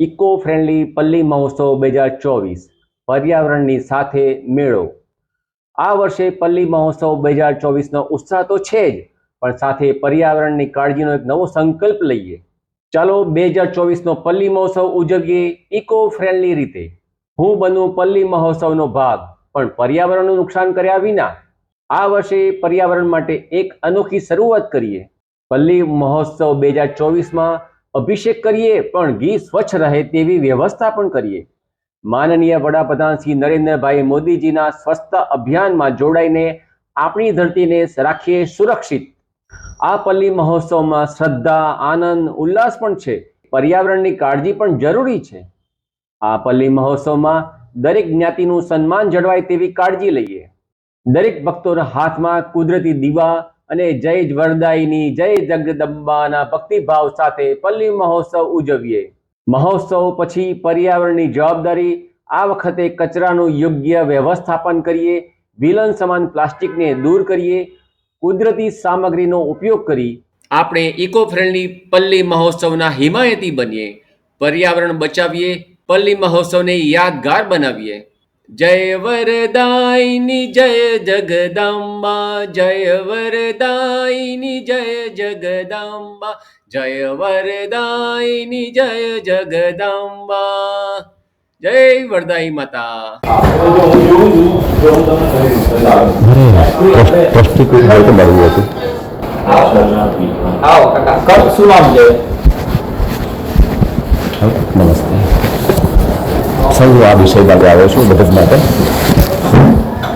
Eco friendly પલ્લી મહોત્સવ 2024 પર્યાવરણની સાથે મેળો। આ વર્ષે પલ્લી મહોત્સવ 2024નો ઉત્સાહ તો છે જ, પણ સાથે પર્યાવરણની કાળજીનો એક નવો સંકલ્પ લઈએ। ચાલો 2024નો પલ્લી મહોત્સવ ઉજવીએ ઇકો ફ્રેન્ડલી રીતે। હું બનું પલ્લી મહોત્સવનો ભાગ, પણ પર્યાવરણનું નુકસાન કર્યા વિના। આ વર્ષે પર્યાવરણ માટે એક અનોખી શરૂઆત કરીએ। પલ્લી મહોત્સવ 2024માં અભિષેક કરીએ, પણ ઘી સ્વચ્છ રહે તેવી વ્યવસ્થા પણ કરીએ। માનનીય વડાપ્રધાન શ્રી નરેન્દ્રભાઈ મોદીજીના સ્વચ્છતા અભિયાનમાં જોડાઈને આપણી ધરતીને રાખીએ સુરક્ષિત। આ પલ્લી મહોત્સવમાં શ્રદ્ધા, આનંદ, ઉલ્લાસ પણ છે, પર્યાવરણની કાળજી પણ જરૂરી છે। આ પલ્લી મહોત્સવમાં દરેક જ્ઞાતિનું સન્માન જળવાય તેવી કાળજી લઈએ। દરેક ભક્તોના હાથમાં કુદરતી દીવા અને જય વરદાયિની જય જગદંબાના ભક્તિભાવ સાથે પલ્લી મહોત્સવ ઉજવીએ। મહોત્સવ પછી પર્યાવરણની જવાબદારી। આ વખતે કચરાનું યોગ્ય વ્યવસ્થાપન કરીએ, વિલન સમાન પ્લાસ્ટિકને દૂર કરીએ, કુદરતી સામગ્રીનો ઉપયોગ કરી આપણે ઇકો ફ્રેન્ડલી પલ્લી મહોત્સવના હિમાયતી બનીએ। પર્યાવરણ બચાવીએ, પલ્લી મહોત્સવને યાદગાર બનાવીએ। જય વરદાયિની જય જગદંબા, જય વરદાયિની જય જગદંબા, જય વરદાયિની જય જગદંબા, જય વરદાયી માતા। નમસ્તે, સૌ આ વિષય માટે આવ્યો છું મદદ માટે।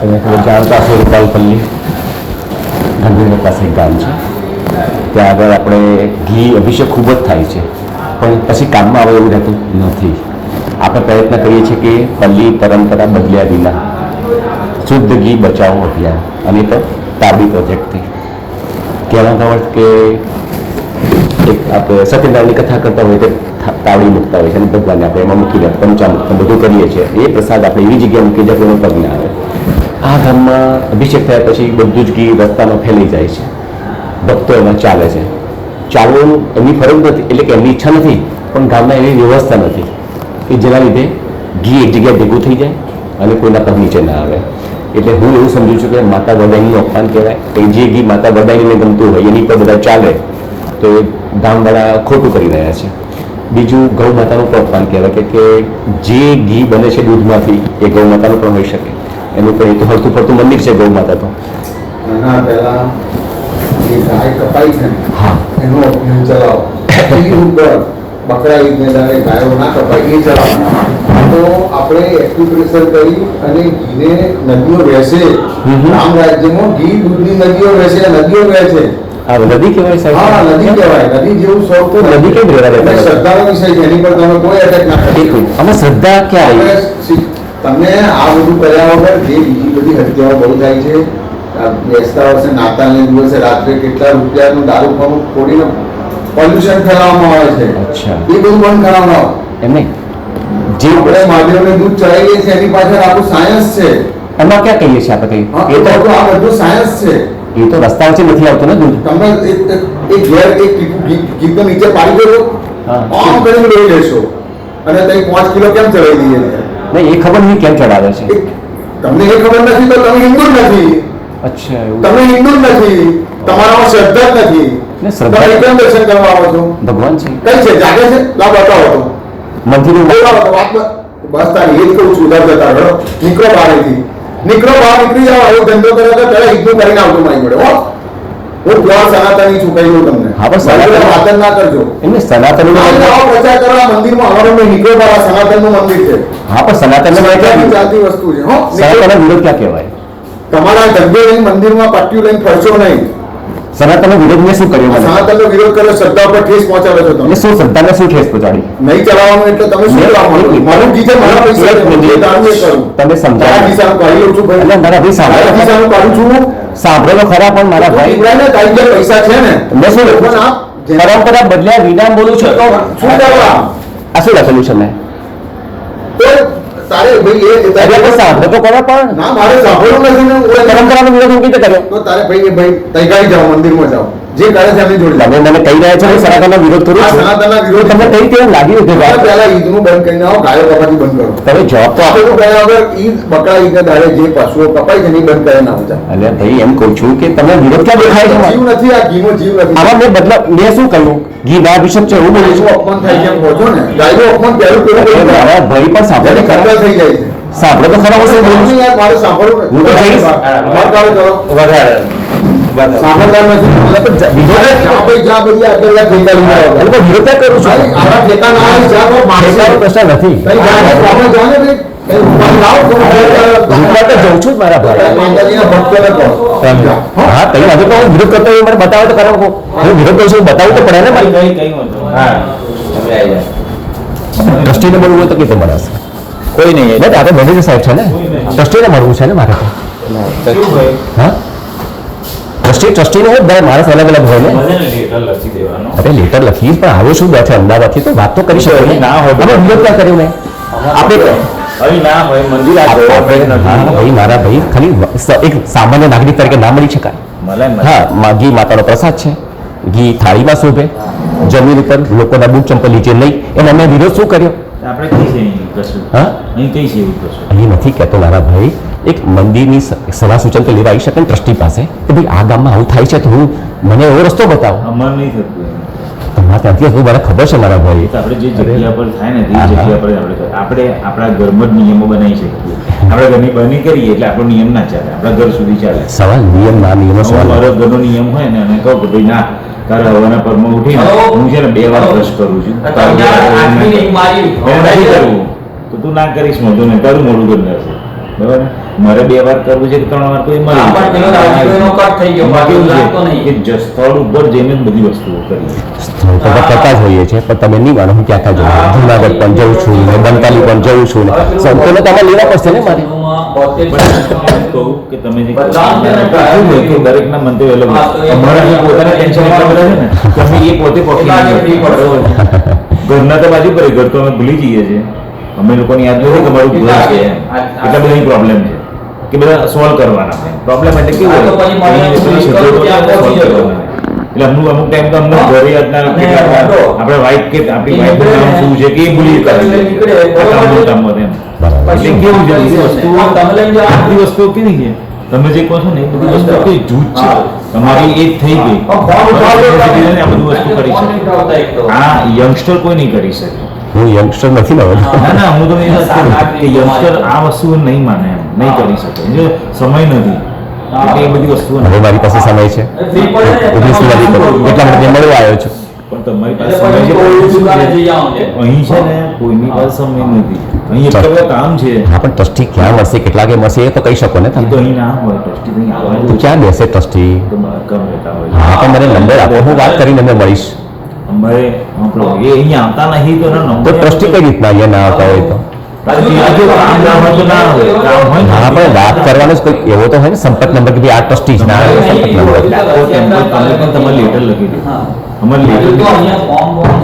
તમે જાણતા છો રૂપાલપલ્લી ગાંધીનગર પાસે એક ગામ છે, ત્યાં આગળ આપણે ઘી અભિષેક ખૂબ જ થાય છે, પણ પછી કામમાં આવે એવું રહેતું નથી। આપણે પ્રયત્ન કરીએ છીએ કે પલ્લી પરંપરા બદલ્યા વિના શુદ્ધ ઘી બચાવો અભિયાન, અને તો તાબી પ્રોજેક્ટથી કહેવાનો અર્થ કે એક આપણે સત્યનારાયણની કથા કરતા હોય તો તાવડી મૂકતા હોય છે, અને ભગવાનને આપણે એમાં મૂકી દે પંચામૃત બધું કરીએ છીએ। એ પ્રસાદ આપણે એવી જગ્યાએ મૂકી જાય એનો પગ ના આવે। આ ગામમાં અભિષેક થયા પછી બધું જ ઘી રસ્તામાં ફેલાઈ જાય છે, ભક્તો એમાં ચાલે છે। ચાલવાનું એમની ફરજ નથી, એટલે કે એમની ઈચ્છા નથી, પણ ગામમાં એવી વ્યવસ્થા નથી કે જેના લીધે ઘી એક જગ્યાએ ભેગું થઈ જાય અને કોઈના પગ નીચે ના આવે। એટલે હું એવું સમજુ છું કે માતા વરદાયીનું અપમાન કહેવાય કે જે ઘી માતા વરદાયીને ગમતું હોય એની પર બધા ચાલે તો એ ગામવાળા ખોટું કરી રહ્યા છે। બીજું ગૌ માતાનું પણ અપમાન કહેવાય કે જે ઘી બને છે દૂધમાંથી એ ગૌ માતાનું પણ હોઈ શકે। એનું પણ એ તો હરતું ફરતું મંદિર છે ગૌ માતા તો। એના પહેલા જે ગાય કપાઈ છે ને, હા, એનો અભિયાન ચલાવો। એની ઉપર બકરા ઈદને દાડે ગાયો ના કપાય એ ચલાવવાના। તો આપણે એક્યુપ્રેશર કરી અને ઘીને નદીઓ વહેશે। રામ રાજ્યમાં ઘી દૂધની નદીઓ વહેશે, નદીઓ વહેશે। આ નદી કહેવાય સાહેબ? હા, નદી કહેવાય। નદી જેવું સ્વરૂપ તો નદી કેમ રહેવા? શ્રદ્ધાનો વિષય છે, એની પર તમે કોઈ અટેક ના કરો। આમાં શ્રદ્ધા ક્યાં આવી? તમે આ બધું કર્યા વગર જે બીજી બધી હત્યાઓ બહુ થાય છે, બેસતા વર્ષે નાતાલને દિવસે રાત્રે કેટલા રૂપિયાનું દારૂ પણ ખોડીને પોલ્યુશન ફેલાવવામાં આવે છે। અચ્છા, એ બધું બંધ કરાવવાનો એમ નહીં, જે આપણે મહાદેવને દૂધ ચડાવીએ છીએ એની પાછળ આખું સાયન્સ છે। એમાં ક્યાં કહીએ છીએ આપણે? એ તો આ બધું સાયન્સ છે। એ તો રસ્તા વચ્ચે નથી આવતું ને દૂધ। તમે એક ઘેર એક ગીત નીચે પાડી દેજો, આમ કરીને લઈ લેશો, અને તમે 5 કિલો કેમ ચડાવી દઈએ? નહીં, એ ખબર નહીં કેમ ચડાવે છે। તમને એ ખબર નથી તો તમે હિન્દુ જ નથી। અચ્છા, એવું? તમે હિન્દુ જ નથી, તમારામાં શ્રદ્ધા જ નથી। ને શ્રદ્ધા તમે કેમ દર્શન કરવા આવો છો? ભગવાન છે, કઈ છે? જાગે છે? લાવ બતાવો તો મંદિર બોલાવો તો વાત બસ તારી એ જ કહું છું। ઉધાર જતા રહો, નીકળો બહારથી, નીકળો બહાર, નીકળી જાઓ। એવો ધંધો કરે તો પહેલા હિન્દુ કરીને આવજો મારી જોડે। હો, હું પ્યોર સનાતની છું, કહી દઉં તમને। હા, બસ સનાતન વાતન ના કરજો। એમને સનાતન પ્રચાર કરવા મંદિરમાં આવવાનો નીકળો બહાર, સનાતનનું મંદિર છે। હા, પણ સનાતન ચાલતી વસ્તુ છે। હો, સનાતન વિરોધ ક્યાં કહેવાય? તમારા ધંધો લઈને મંદિરમાં પટ્ટીઓ લઈને ફરશો નહીં। સનાતન વિરોધ મેં શું કર્યું? સનાતનનો વિરોધ કર્યો, શ્રદ્ધા પર ઠેસ પહોંચાડો છો તમે। શું શ્રદ્ધાને શું ઠેસ પહોંચાડી? નહીં ચલાવવાનું એટલે તમે શું કરવાનું? મારું ગીત છે, મારા પૈસા છે, જે તારું એ કરું। તમે સમજાવો, દિશાનું કાઢી લઉં છું ભાઈ, એટલે મારા ભાઈ સાંભળો, દિશાનું કાઢું છું। સાંભળો ખરા, પણ મારા ભાઈ ને તારી જે પૈસા છે ને, મેં શું લખું છું? પરંપરા બદલ્યા વિના બોલું છું તો શું કરવા? આ શું લખેલું છે મેં? તો તારે ભાઈ એટલે સાંભળો તો કરો, પણ ના, મારે સાંભળવું નથી ને। પરંપરાનો વિરોધ હું કઈ રીતે કર્યો? તો તારે ભાઈ તઈ ગાઈ જાઓ, મંદિરમાં જાઓ, જે કરે છે એમની જોડે તમે મને કહી રહ્યા છો કે સનાતનનો વિરોધ કરું આ છું સનાતનના વિરોધ તમને કઈ કેવું લાગ્યું કે વાત પહેલા ઈદનું બંધ કરીને આવો, ગાયો કપાતી બંધ કરો. તમે જોબ તો આપો. આપણે તો ગયા વગર ઈદ બકરા ઈદના દાડે જે પશુઓ કપાય છે ને એ બંધ કરીને આવતા. અલ્યા ભાઈ એમ કહું છું કે તમને વિરોધ ક્યાં દેખાય છે જીવ નથી, આ ઘીનો જીવ નથી. આમાં મેં શું કહ્યું ઘી ના અભિષેક છે એવું બોલું છું ગાયનું અપમાન થાય છે એમ કહો છો ને. ગાયનું અપમાન પહેલું કેવું કર્યું? મારા ભાઈ પણ સાંભળે એને ખરા. કંટ્રોલ થઈ જાય છે. સાંભળો તો ખરા વસ્તુ બોલું છું. યાર મારે સાંભળવું હું તો જઈશ. વધારે કરો. સાંભળતા નથી. જા બધી આગળ થઈ જાય. એટલે પણ વિરોધ ક્યાં કરું છું આવા ઠેકાના આવે જા તો માણસ પૈસાનો પ્રશ્ન નથી કઈ જાણે આપણે જાણે ભાઈ કઈ ઉપાય લાવો તો હું તો જઉં છું જ મારા ભાઈ માતાજીના ભક્તોને કહો. હા કઈ વાંધો તો હું વિરોધ કરતો હોય મને બતાવો તો ખરા હું વિરોધ કરું છું બતાવવું તો પડે ને મારે ટ્રસ્ટીને મળવું હોય તો કેતો મળાશે કોઈ નહીં આ તો મેનેજર સાહેબ છે ને ટ્રસ્ટીને મળવું છે ને મારે તો હા ટ્રસ્ટીને હોય બધા માણસ અલગ અલગ હોય ને અરે લેટર લખીશ પણ આવ્યો શું છે અમદાવાદથી તો વાત તો કરી શકો ને ના હોય. અમે વિરોધ ક્યાં કર્યું મેં આપણે ભાઈ મારા ભાઈ ખાલી એક સામાન્ય નાગરિક તરીકે ના મળી શકાય હા ઘી માતાનો પ્રસાદ છે ઘી થાળીમાં શોભે જમીન ઉપર લોકોના બૂટ ચંપલ નીચે નહીં એને અમે વિરોધ શું કર્યો આપણે કઈ છે અહીં કશું હા અહીં કઈ છે એવું કશું અહીં નથી કહેતો મારા ભાઈ એક મંદિરની સલાહ સૂચન તો લેવા આવી શકે ને ટ્રસ્ટી પાસે કે ભાઈ આ ગામમાં આવું થાય છે તો હું મને એવો રસ્તો બતાવો અમાર નહીં થતું તમારે ત્યાંથી હતું મને ખબર છે મારા ભાઈ તો આપણે જે જગ્યા પર થાય ને તે જગ્યા પર આપણે આપણા ઘરમાં જ નિયમો બનાવી શકીએ આપણે ઘરની બની કરીએ એટલે આપણો નિયમ ના ચાલે આપણા ઘર સુધી ચાલે સવાલ નિયમ ના નિયમો સવાલ મારો ઘરનો નિયમ હોય ને અને કહું કે ભાઈ ના તારે હવાના પરમાં ઉઠીને હું છે ને 2 વાર બ્રશ કરું છું એવું નથી કરવું તો તું ના કરીશ મોઢું ને તારું મોઢું ગંધ હશે બરાબર ને? મારે 2 વાર કરવું છે કે 3 વાર કોઈ મળી સ્થળ ઉપર જઈને જ બધી વસ્તુઓ કરી સ્થળ તો કરતા જ હોઈએ છીએ પણ તમે નહીં માનો હું ક્યાં ક્યાં જઉં જુનાગઢ પણ જઉં છું ને બંતાલી પણ જઉં છું ને સંતોને તો આમાં લેવા પડશે ને મારે કહું કે તમે જે દરેકના મંતવ્ય અલગ હોય. અમારા જે પોતાના ટેન્શન એટલા બધા છે ને કે અમે એ પોતે પકડી નથી ઘરના તો બાજુ કરે ઘર તો અમે ભૂલી જઈએ છીએ અમે લોકોને યાદ નથી કે અમારું ઘર છે એટલા બધા પ્રોબ્લેમ છે કે બધા સોલ્વ કરવાના પ્રોબ્લેમ એટલે કેવું હોય અહીં પેલી શબ્દો solve કરવાના. એટલે અમુક ટાઈમ તો અમને ઘરે યાદ ના આપણે વાઈફ કે આપણી વાઈફનું નામ શું છે કે એ ભૂલી કામમાં એમ એટલે કેવું છે બધી વસ્તુઓ કેવી છે તમે જે કહો છો ને એ બધી વસ્તુ કઈ જૂથ છે તમારી એ જ થઈ ગઈ આ બધી વસ્તુ કરી શકે આ યંગસ્ટર કોઈ નહીં કરી શકે હું યંગસ્ટર નથી ને હવે. ના હું તમને એ વાત કરું કે યંગસ્ટર આ વસ્તુઓ નહીં માને એમ નહીં કરી શકે જો સમય નથી એટલે એ બધી વસ્તુઓ હવે મારી પાસે સમય છે 19 નથી એટલા માટે મળવા આવ્યો છું પણ તમારી પાસે સમય છે અહીં છે ને કોઈની પાસે સમય નથી અહીં એટલા બધા કામ છે હા પણ ટ્રસ્ટી ક્યાં મળશે કેટલા કે મળશે એ તો કહી શકો ને એ તો તમે અહીં ના હોય ટ્રસ્ટી અહીં તો આવવાનું ક્યાં બેસે ટ્રસ્ટી તો બહાર કામ રહેતા હોય હા તો મને નંબર આપો હું વાત કરીને અમે મળીશ અમારે આપણો એ અહીં આવતા નહીં તો એનો તો નંબર ટ્રસ્ટી કઈ રીતના અહીંયા ના આવતા હોય તો જો કામ ના હોય તો ના હોય કામ હોય ને હા પણ વાત કરવાનો જ કોઈ એવો તો હોય ને સંપર્ક નંબર કે ભાઈ આ ટ્રસ્ટી જ ના આવે સંપર્ક નંબર ડાકો ટેમ્પલ તમે પણ તમારે લેટર લખી દો અમારે લેટર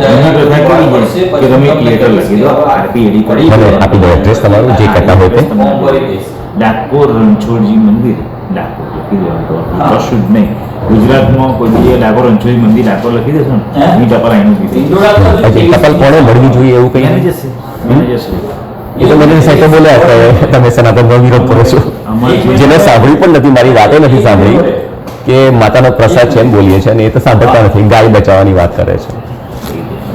એની પ્રથા કેવી છે કે તમે એક લેટર લખી દો આરપી એડી કરી મને આપી દો એડ્રેસ તમારું જે કહેતા હોય તે ડાકોર રણછોડજી મંદિર ડાકોર લખી દેવાનું કશું જ નહીં ગુજરાતમાં કોઈ બી ડાકોર રણછોડજી મંદિર ડાકોર લખી દેશો ને એ ટપાલ અહીંનું કીધું હજી ટપાલ કોણે મળવી જોઈએ એવું કંઈ એને નહીં? જશે એને જશે એ તો મને સાહેબ બોલ્યા કે તમે સનાતનનો વિરોધ કરો છો જેને સાંભળ્યું પણ નથી મારી વાતો નથી સાંભળી કે માતાનો પ્રસાદ છે એમ બોલીએ છીએ અને એ તો સાંભળતા નથી ગાય બચાવવાની વાત કરે છે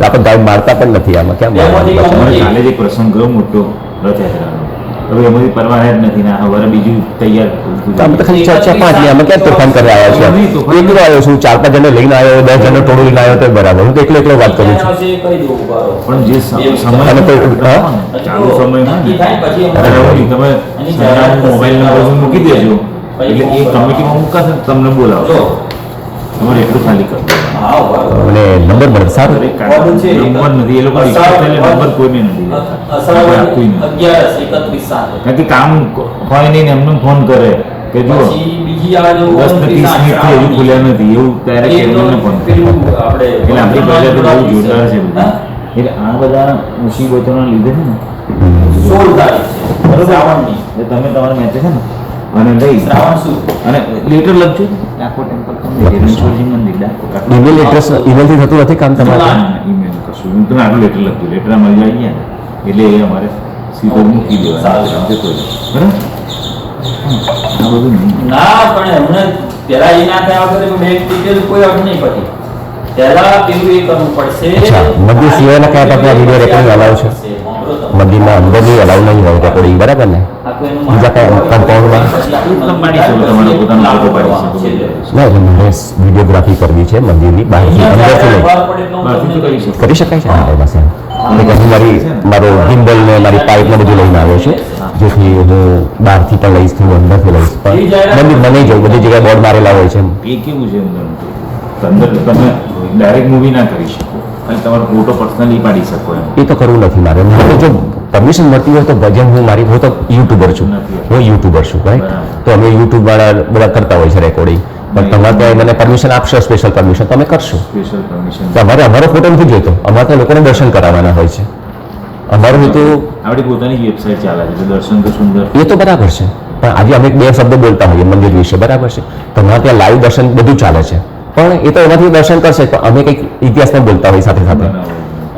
આપણે ગાય મારતા પણ નથી આમાં ક્યાં મારવાની વાત છે? અમારે કાલે જ એક પ્રસંગ ગયો મોટો રથયાત્રાનો હવે એમાંથી પરવાર જ નથી ને હવે બીજું તૈયાર તો અમે તો ખાલી 4-5 ને આમાં ક્યાં તોફાન કરવા આવ્યા છે એકલો આવ્યો છું 4-5 જણને લઈને આવ્યો 10 જણને ટોળું લઈને આવ્યો તો બરાબર હું તો એકલો એકલો વાત કરું છું પણ જે સમય અને કોઈ- હા? ચાલુ સમય તમે મોબાઈલ નંબર મૂકી દેજો એટલે એ કમિટીમાં મૂકાશે ને તમને બોલાવો તમારે એટલું ખાલી કરવું મને નંબર મળે સારું નંબર નથી એ લોકો નંબર કોઈને નથી લેતા. આપતું નથી. કારણ કે કામ હોય નહીં ને એમને ફોન કરે કે જો 10 ને 30 મિનિટથી હજુ ખુલ્યા નથી એવું ત્યારે એમને ફોન કરે એટલે આપણી પ્રજા તો બહુ જોરદાર છે બધી એટલે આ બધા મુસીબતોના લીધે છે ને બરોબર એટલે તમે તમારા મેચે છે ને અને લઈ શ્રાવણ શું અને લેટર લખજો ડાકો ટેમ્પલ રણછોડજી મંદિર ડાકો ઈમેલ એડ્રેસ ઈમેલથી થતું નથી કામ તમારે? ઈમેલ કશું તમે આટલું લેટર લખજો લેટર મળી જાય ને એટલે એ અમારે સીધો મૂકી દેવાનું જતો રહે. બરાબર આ બધું નહીં. ના પણ એમને પેલા એ ના થયા વગર બેંક ડિટેલ કોઈ અર્થ નહીં પડી. પેલા પેલું એ કરવું પડશે. અચ્છા, મંદિર સિવાયના કયા ટાઈપના વિડીયો રેકોર્ડિંગ અલાઉ છે? મંદિરમાં અંદરની અલાઉ નહીં હોય રેકોર્ડિંગ, બરાબર ને? બીજા કયા કમ્પાઉન્ડમાં? પાડી શકો તમારો પોતાનો ફોટો પાડી શકો. ના, એટલે મને વિડીયોગ્રાફી કરવી છે મંદિરની બહારથી, અંદરથી નહીં. બહારથી તો કરી શકો. કરી શકાય છે? હા, બસ એમ. એટલે કે હું મારો ગિમ્બલ ને મારી પાઇપ ને બધું લઈને આવ્યો છું, જેથી હું બહારથી પણ લઈશ, થોડું અંદરથી લઈશ, પણ મંદિરમાં નહીં જવું. બધી જગ્યાએ બોર્ડ મારેલા હોય છે. એ કેવું છે અંદર તમે ડાયરેક્ટ મૂવી ના કરી શકો, અને તમારો ફોટો પર્સનલી પાડી શકો એમ. એ તો કરવું નથી મારે. મારે જો પરમિશન મળતી હોય તો ભજન હું તો યુટ્યુબર છું, હું યુટ્યુબર છું, રાઈટ? તો અમે યુટ્યુબ વાળા બધા કરતા હોય છે રેકોર્ડિંગ, પણ તમારે ત્યાં મને પરમિશન આપશો, સ્પેશિયલ પરમિશન, તો અમે કરશું. સ્પેશિયલ પરમિશન તો અમારો ફોટો નથી જોઈતો, અમારે તો લોકોને દર્શન કરાવવાના હોય છે. અમારું હેતુ આપણી પોતાની વેબસાઇટ ચાલે છે, દર્શન તો સુંદર. એ તો બરાબર છે, પણ આજે અમે બે શબ્દો બોલતા હોઈએ મંદિર વિશે, બરાબર છે? તમારે ત્યાં લાઈવ દર્શન બધું ચાલે છે, પણ એ તો એમાંથી દર્શન કરશે, પણ અમે કંઈક ઇતિહાસમાં બોલતા હોઈએ સાથે સાથે,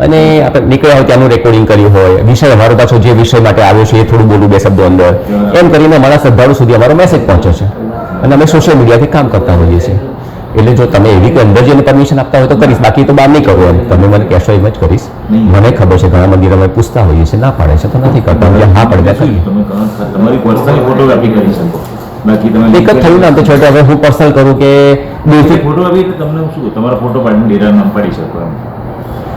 અને આપણે નીકળ્યા હોય ત્યાંનું રેકોર્ડિંગ કર્યું હોય, વિષય અમારો પાછો જે વિષય માટે આવ્યો છે એ થોડું બોલું બે શબ્દો અંદર, એમ કરીને અમારા શ્રદ્ધાળુ સુધી અમારો મેસેજ પહોંચે છે, અને અમે સોશિયલ મીડિયાથી કામ કરતા હોઈએ છીએ. એટલે જો તમે એવી કે અંદર જઈને પરમિશન આપતા હોય તો કરીશ, બાકી તો બહાર નહીં કરું. એમ તમે મને કહેશો એમ જ કરીશ. મને ખબર છે ઘણા મંદિર અમે પૂછતા હોઈએ છીએ, ના પાડે છે તો નથી કરતા, હા પડે કરીએ. તમે તમારી પર્સનલ ફોટોગ્રાફી કરી શકો, બાકી તમે એક જ થયું ને, તો છોટે હવે હું પર્સનલ કરું કે દૂરથી ફોટોગ્રાફી તમને શું તમારો ફોટો પાડીને ડેરા નામ પાડી શકો એમ.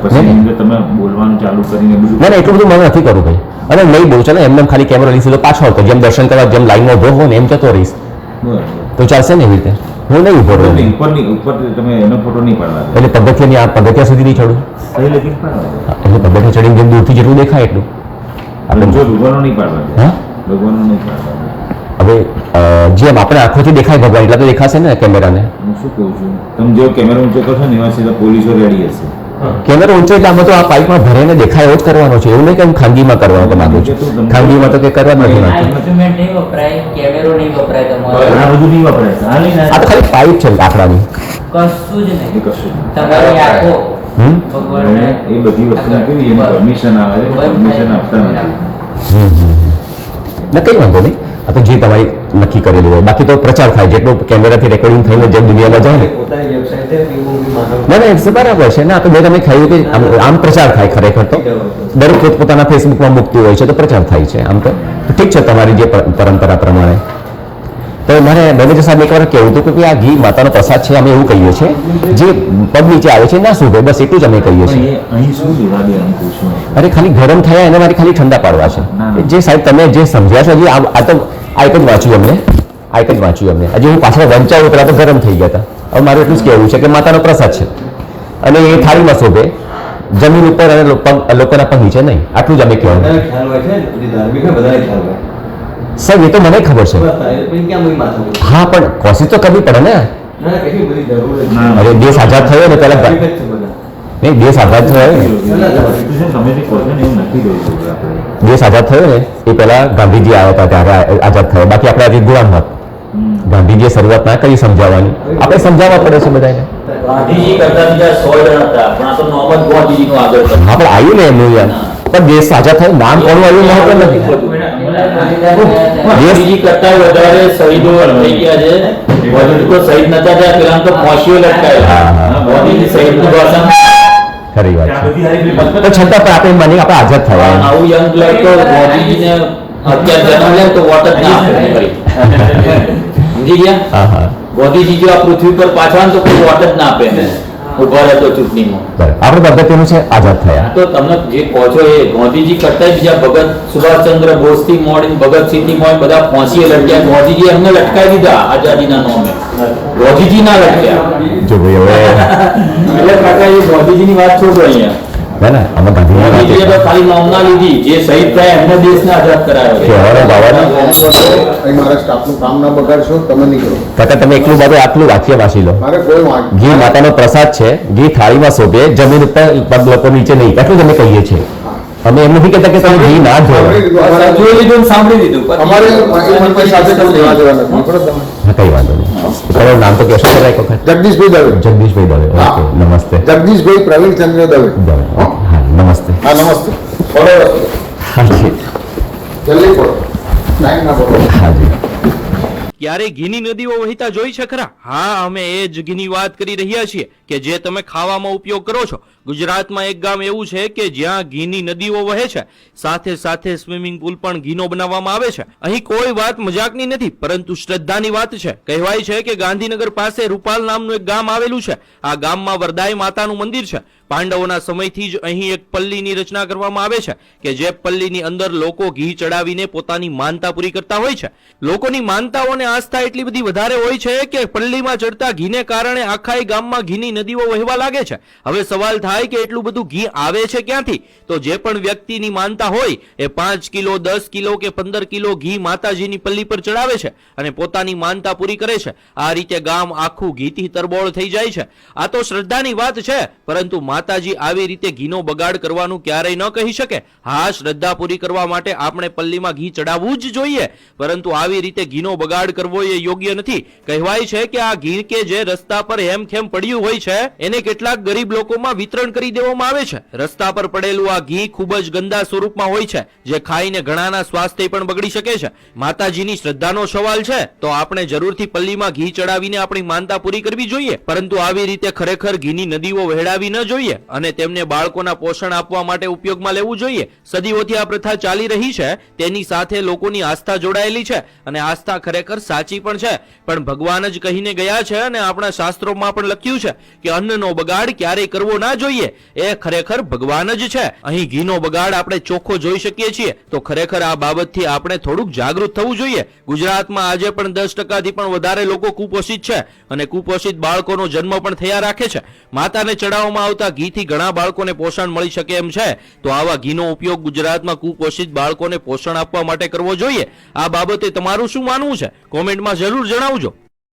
પછી અંદર તમે બોલવાનું ચાલુ કરીને બધું. ના, એટલું બધું મને નથી કરવું ભાઈ, અને નહીં બોલું છે ને એમને ખાલી કેમેરો લઈશ તો પાછો આવતો, જેમ દર્શન કરવા જેમ લાઈનમાં ઉભો હો ને એમ જતો રહીશ, બરાબર. તો ચાલશે ને એવી રીતે? હું નહીં ઉભો રહું. ઉપર તમે એનો ફોટો નહીં પાડવા એટલે પગથિયાની આ પગથિયા સુધી નહીં ચડું, કઈ લગી પાડવા એટલે પગથિયા ચડીને જેમ દૂરથી જેટલું દેખાય એટલું. આપણે જો ભગવાનનો નહીં પાડવા, હા, ભગવાનનો નહીં પાડવા. હવે જેમ આપણે આંખોથી દેખાય ભગવાન એટલા તો દેખાશે ને કેમેરાને. હું શું કહું છું, તમે જો કેમેરા ઊંચો કરશો ને એમાં સીધા પોલીસો રેડી હશે. કેમેરો ઊંચો એટલે આમાં તો આ પાઇપમાં ભરીને દેખાય એવો જ કરવાનો છે, એવું નહીં કે હું ખાનગીમાં કરવાનો તો માંગુ છું. ખાનગીમાં તો કંઈ કરવા જ નથી માંગતું. ડોક્યુમેન્ટ નહીં વપરાય, કેમેરો નહીં વપરાય તમારો. આ બધું નહીં વપરાય છે. આ તો ખાલી પાઇપ છે લાકડાની. કશું જ એ નહીં. કશું નહીં. તમારી આંખો હમ ભગવાનને એ બધી વસ્તુ કેવી એની પરમિશન આવે છે, પરમિશન આપતા નથી. ના, કંઈ વાંધો નહીં. આ તો જે તમારી નક્કી કરેલું હોય, બાકી તો પ્રચાર થાય જેટલું કેમેરાથી રેકોર્ડિંગ થઈને જેમ દુનિયામાં જાય ને. ના ના, એ બરાબર છે. ના, તો મેં તમે કહ્યું કે આમ પ્રચાર થાય ખરેખર તો દરેક પોતપોતાના ફેસબુકમાં મૂકતું હોય છે તો પ્રચાર થાય છે. આમ તો ઠીક છે તમારી જે પરંપરા પ્રમાણે. તો મારે મેનેજર સાહેબ એકવાર કહેવું હતું કે આ ઘી માતાનો પ્રસાદ છે, અમે એવું કહીએ છીએ જે પગ નીચે આવે છે ના શોભે, બસ એટલું જ અમે કહીએ છીએ. પણ એ અહીં શું લેવા દે એમ પૂછું. અરે ખાલી ગરમ થયા એને મારે ખાલી ઠંડા પાડવા છે. ના. જે સાહેબ તમે જે સમજ્યા છો, હજી આ તો આ એક જ વાંચ્યું અમને, આ એક જ વાંચ્યું અમને. હજી હું પાછળ વંચાવું પેલા તો ગરમ થઈ ગયા હતા. હવે મારું એટલું જ કહેવું છે કે માતાનો પ્રસાદ છે અને એ થાળીમાં શોભે, જમીન ઉપર અને લોકોના પગ નીચે નહીં. આટલું જ અમે કહેવાનું. સાહેબ એ તો મને ખબર છે. હા, પણ કોશિશ તો કરવી પડે ને. અરે દેશ આઝાદ થયો ને પહેલા નહીં, દેશ આઝાદ થયો ને, તમે જે કહો છો ને એવું નથી જોયું આપણે. દેશ આઝાદ થયો ને એ પહેલા ગાંધીજી આવ્યા હતા ત્યારે આઝાદ થયો. બાકી આપણે આજે ગુલામ હોત. ગાંધીજીએ શરૂઆત ના કરી સમજાવવાની, આપણે સમજાવવા પડે છે બધાને. ગાંધીજી કરતા બીજા 100 જણ હતા, પણ આ તો નામ જ ગાંધીજીનું આગળ હતું. હા, પણ આવ્યું ને એમનું યાર, પણ દેશ આઝાદ થયો નામ કોનું આવ્યું મહત્વ નથી. ગાંધીજી કરતા વધારે શહીદો થઈ ગયા છે. ગાંધીજી તો શહીદ નતા થયા, પેલા તો ફાંસીઓ લટકાયા. ગાંધીજી શહીદનું ભાષણ ખરી વાત છે. પણ છતાં પણ આપણે માની આપણે આઝાદ થયા. આવું યંગ બ્લડ તો ગાંધીજીને અત્યારે જન્મ લે તો વોટ જ ના આપે ફરી. સમજી ગયા? હા હા, ગાંધીજી જો આ પૃથ્વી પર પાછા આવે તો કોઈ વોટ જ ના આપે ને ઉભા રહેતો ચૂંટણીમાં. બરાબર. આપણે પદ્ધતિનું છે આઝાદ થયા. તો તમને જે કહો છો એ ગાંધીજી કરતા બીજા ભગત સુભાષચંદ્ર બોઝથી મોડીને ભગતસિંહથી મોડી બધા ફાંસીએ લટક્યા. ગાંધીજી એમને લટકાવી દીધા આઝાદીના નામે, ગાંધીજી ના લટક્યા. જો ભાઈ હવે એટલે કાકા એ ગાંધીજીની વાત છોડો અહીંયા. ના ના, અમે ગાંધીજીએ તો ખાલી નામના લીધી, જે શહીદ થયા એમને દેશને આઝાદ કરાવ્યો. કહેવાનો ગાવાનો અહીં મારા સ્ટાફનું કામ ના બગાડશો, તમે નીકળો. કાકા તમે એટલું બધું આટલું વાક્ય વાંચી લો. મારે કોઈ વાંક ઘી માતાનો પ્રસાદ છે, ઘી થાળીમાં શોભે, જમીન ઉપર પગ લોકો નીચે નહીં, એટલું જ અમે કહીએ છીએ. અમે એમ નથી કહેતા કે તમે ઘી ના સાંભળી જોવો. લીધું. જોઈ લીધું ને સાંભળી લીધું. અમારે એ મંત્રી સાથે કોઈ લેવા દેવા નથી. બરોબર તમે? હા, કઈ વાંધો નહીં. તમારું નામ તો કહેશો ખરા એક વખત? જગદીશભાઈ દવે. જગદીશભાઈ દવે. હા. ઓકે, નમસ્તે. જગદીશભાઈ પ્રવીણચંદ્ર દવે. દવે. હા, નમસ્તે. હા નમસ્તે. બરોબર. હાજી. જલ્દી પડો. ટાઈમ ના પડો. હાજી. ક્યારે ઘીની નદીઓ વહેતા જોઈ છે ખરા? હા, અમે એ જ ઘીની વાત કરી રહ્યા છીએ કે જે તમે ખાવામાં ઉપયોગ કરો છો. ગુજરાતમાં એક ગામ એવું છે કે જ્યાં ઘીની નદીઓ વહે છે, સાથે સાથે સ્વિમિંગ પુલ પણ ઘીનો બનાવવામાં આવે છે. અહીં કોઈ વાત મજાકની નથી, પરંતુ શ્રદ્ધાની વાત છે. કહેવાય છે કે ગાંધીનગર પાસે રૂપાલ નામનું એક ગામ આવેલું છે. આ ગામમાં વરદાય માતાનું મંદિર છે. પાંડવોના સમયથી જ અહીં એક પલ્લીની રચના કરવામાં આવે છે કે જે પલ્લીની અંદર લોકો ઘી ચડાવીને પોતાની માનતા પૂરી કરતા હોય છે. લોકોની માનતાઓને આસ્થા એટલી બધી વધારે હોય છે કે પલ્લીમાં ચડતા ઘીને કારણે આખા ગામમાં ઘીની નદીઓ વહેવા લાગે છે. હવે સવાલ થાય કે એટલું બધું ઘી આવે છે ક્યાંથી? તો જે પણ વ્યક્તિની માનતા હોય એ 5 કિલો, 10 કિલો કે 15 કિલો ઘી માતાજીની પલ્લી પર ચડાવે છે અને પોતાની માનતા પૂરી કરે છે. આ રીતે ગામ આખું ઘીથી તરબોળ થઈ જાય છે. આ તો શ્રદ્ધાની વાત છે, પરંતુ માતાજી આવી રીતે ઘીનો બગાડ કરવાનું ક્યારેય ન કહી શકે. હા, શ્રદ્ધા પૂરી કરવા માટે આપણે પલ્લીમાં ઘી ચડાવવું જ જોઈએ, પરંતુ આવી રીતે ઘીનો બગાડ કરવો એ યોગ્ય નથી. કહેવાય છે કે આ ઘી કે જે રસ્તા પર હેમખેમ પડ્યું હોય છે એને કેટલાક ગરીબ લોકોમાં વિતરણ કરી દેવામાં આવે છે. રસ્તા પર પડેલું આ ઘી ખૂબ જ ગંદા સ્વરૂપમાં હોય છે, જે ખાઈને ઘણાના સ્વાસ્થ્ય પણ બગડી શકે છે. માતાજીની શ્રદ્ધાનો સવાલ છે તો આપણે જરૂરથી પલ્લીમાં ઘી ચડાવીને આપણી માનતા પૂરી કરવી જોઈએ, પરંતુ આવી રીતે ખરેખર ઘીની નદીઓ વહેડાવી ન જોઈએ અને તેમને બાળકોના પોષણ આપવા માટે ઉપયોગમાં લેવું જોઈએ. સદીઓથી આ પ્રથા ચાલી રહી છે, તેની સાથે લોકોની આસ્થા જોડાયેલી છે અને આસ્થા ખરેખર સાચી પણ છે. પણ ભગવાન જ કહીને ગયા છે અને આપણા શાસ્ત્રોમાં પણ લખ્યું છે કે અન્નનો બગાડ ક્યારેય કરવો ના જોઈએ. એ ખરેખર ભગવાન જ છે. અહીં ઘીનો બગાડ આપણે ચોખ્ખો જોઈ શકીએ છીએ, તો ખરેખર આ બાબતથી આપણે થોડુંક જાગૃત થવું જોઈએ. ગુજરાતમાં આજે પણ 10%થી પણ વધારે લોકો કુપોષિત છે અને કુપોષિત બાળકોનો જન્મ પણ થયા રાખે છે. માતાને ચડાવવામાં આવતા ઘીથી ઘણા બાળકોને પોષણ મળી શકે એમ છે, તો આવા ઘીનો ઉપયોગ ગુજરાતમાં કુપોષિત બાળકોને પોષણ આપવા માટે કરવો જોઈએ. આ બાબતે તમારું શું માનવું છે? કોમેન્ટમાં જરૂર જણાવજો.